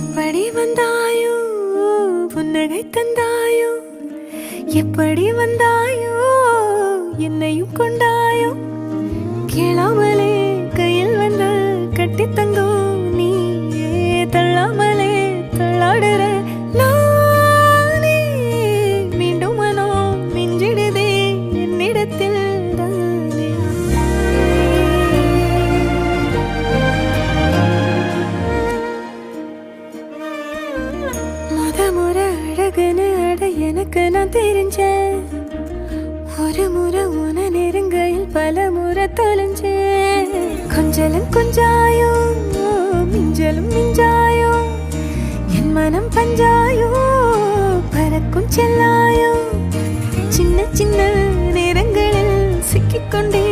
எப்படி வந்தாயோ புன்னகை தந்தாயோ எப்படி வந்தாயோ என்னையும் கொண்டாயோ கேளாமலே கையில் வந்து கட்டி தங்கோ நீயே தள்ளாமலே தள்ளாடுற நானே மீண்டும் மனோ மிஞ்சிடுதே என்னிடத்தில் தானே முறை அழகுன்னு அட எனக்கு நான் தெரிஞ்சேன் ஒரு முறை உன நெருங்கையில் பல முறை தொலைஞ்சேன் கொஞ்சலும் கொஞ்சாயோ மிஞ்சலும் மிஞ்சாயோ என் மனம் பஞ்சாயோ பறக்கும் செல்லாயோ சின்ன சின்ன நேரங்களில் சிக்கிக்கொண்டே